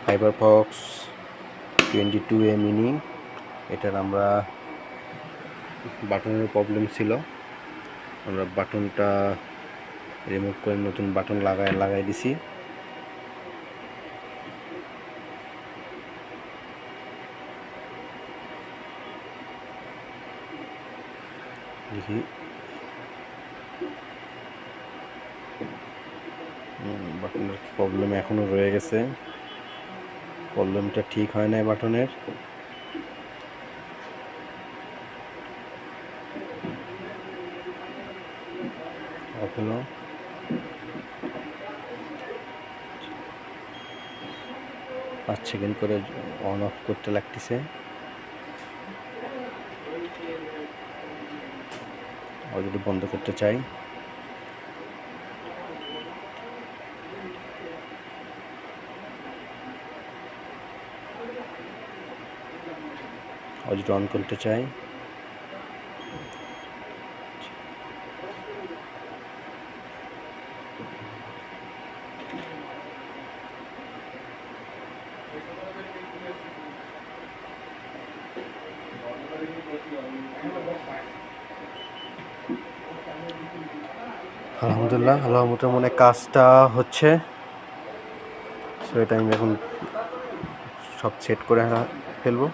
ফাইবারফক্স 22A mini. এটার আমরা বাটনের প্রবলেম ছিল, আমরা বাটনটা রিমুভ করে নতুন বাটন লাগাই দিছি। দেখি বাটনের প্রবলেম এখনো রয়ে গেছে, প্রবলেমটা ঠিক হয় নাই বাটনের। অফ হলো, 5 সেকেন্ড করে অন অফ করতে লাগতেছে। যদি বন্ধ করতে চাই, যদি অন করতে চাই, আলহামদুলিল্লাহ আল্লাহর মনে কাজটা হচ্ছে। সো এটা আমি এখন সব সেট করে ফেলবো।